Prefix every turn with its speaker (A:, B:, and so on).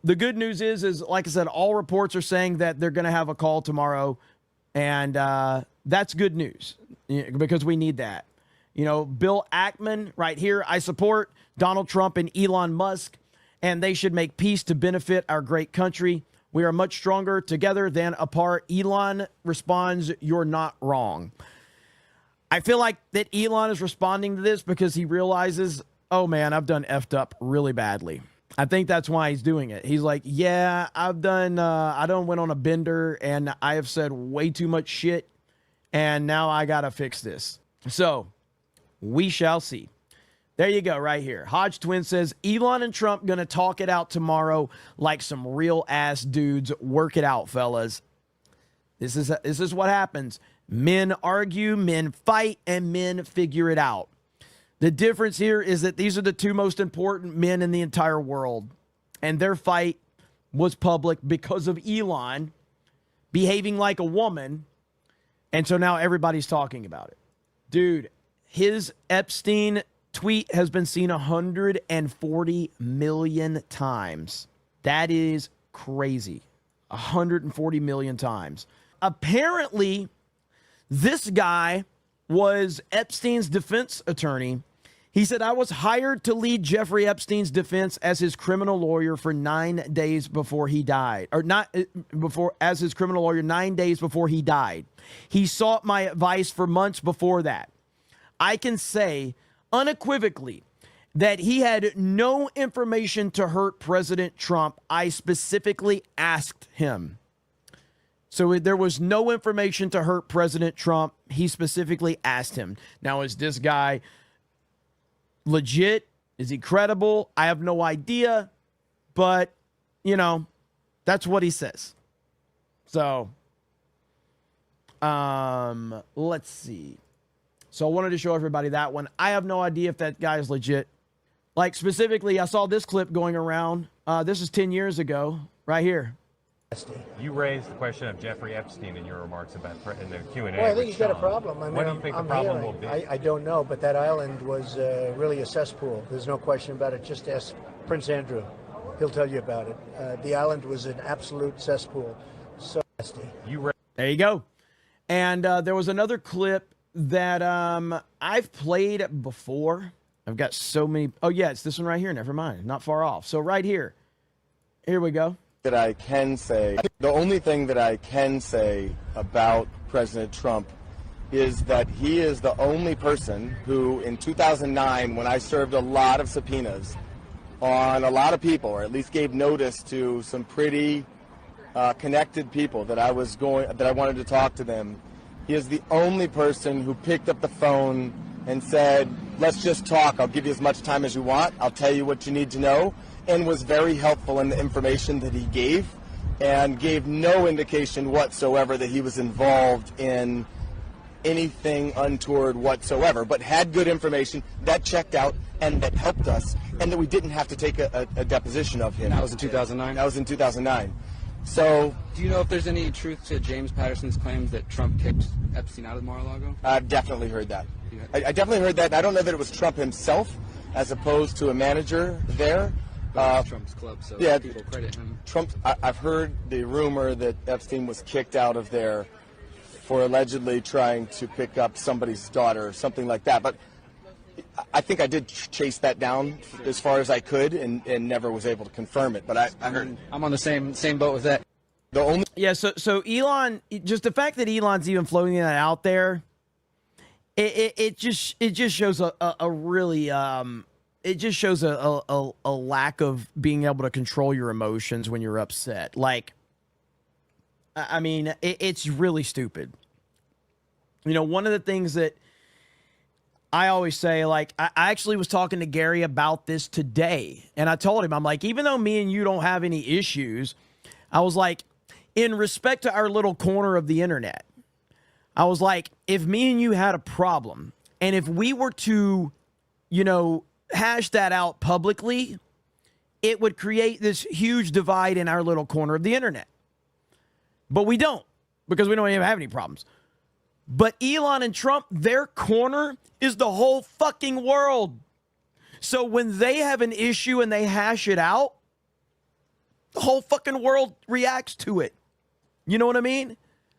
A: the good news is like I said, all reports are saying that they're going to have a call tomorrow, and that's good news because we need that. You know, Bill Ackman right here, I support Donald Trump and Elon Musk, and they should make peace to benefit our great country. We are much stronger together than apart. Elon responds, you're not wrong. I feel like that Elon is responding to this because he realizes, oh man, I've done effed up really badly. I think that's why he's doing it. He's like, yeah, I done went on a bender and I have said way too much shit. And now I got to fix this. So we shall see. There you go, right here. Hodge Twin says, Elon and Trump going to talk it out tomorrow like some real ass dudes. Work it out, fellas. This is what happens. Men argue, men fight, and men figure it out. The difference here is that these are the two most important men in the entire world. And their fight was public because of Elon behaving like a woman. And so now everybody's talking about it. Dude, his Epstein tweet has been seen 140 million times. That is crazy. 140 million times. Apparently, this guy was Epstein's defense attorney. He said, I was hired to lead Jeffrey Epstein's defense as his criminal lawyer for 9 days before he died. Or not before, as his criminal lawyer 9 days before he died. He sought my advice for months before that. I can say unequivocally that he had no information to hurt President Trump. I specifically asked him. So there was no information to hurt President Trump. He specifically asked him. Now, is this guy legit? Is he credible? I have no idea. But, you know, that's what he says. So, let's see. So I wanted to show everybody that one. I have no idea if that guy is legit. Like, specifically, I saw this clip going around. This is 10 years ago, right here.
B: You raised the question of Jeffrey Epstein in your remarks about in the Q&A.
C: Well, I think he's got a problem. I mean,
B: what do you think the problem will be?
C: I don't know, but that island was really a cesspool. There's no question about it. Just ask Prince Andrew. He'll tell you about it. The island was an absolute cesspool. So nasty.
A: There you go. And there was another clip that I've played before. I've got so many. Oh, yeah, it's this one right here. Never mind. Not far off. So right here. Here we go.
D: That I can say, the only thing that I can say about President Trump is that he is the only person who, in 2009, when I served a lot of subpoenas on a lot of people, or at least gave notice to some pretty connected people that I wanted to talk to them, he is the only person who picked up the phone and said, let's just talk. I'll give you as much time as you want. I'll tell you what you need to know. And was very helpful in the information that he gave, and gave no indication whatsoever that he was involved in anything untoward whatsoever, but had good information that checked out and that helped us, and that we didn't have to take a deposition of him.
E: That was in 2009?
D: That was in 2009. So,
E: do you know if there's any truth to James Patterson's claims that Trump kicked Epstein out of Mar-a-Lago?
D: I've definitely heard that. I definitely heard that. I don't know that it was Trump himself as opposed to a manager there.
E: Trump's club, so
D: yeah,
E: people credit him.
D: I've heard the rumor that Epstein was kicked out of there for allegedly trying to pick up somebody's daughter or something like that. But I think I did chase that down as far as I could and never was able to confirm it. But I heard.
E: I'm on the same boat with that.
D: The only
A: so Elon, just the fact that Elon's even floating that out there, it just shows a really it just shows a lack of being able to control your emotions when you're upset. Like, I mean, it's really stupid. You know, one of the things that I always say, like, I actually was talking to Gary about this today, and I told him, I'm like, even though me and you don't have any issues, I was like, in respect to our little corner of the internet, I was like, if me and you had a problem, and if we were to, you know, hash that out publicly, it would create this huge divide in our little corner of the internet. But we don't, because we don't even have any problems. But Elon and Trump, their corner is the whole fucking world. So when they have an issue and they hash it out, the whole fucking world reacts to it. You know what I mean?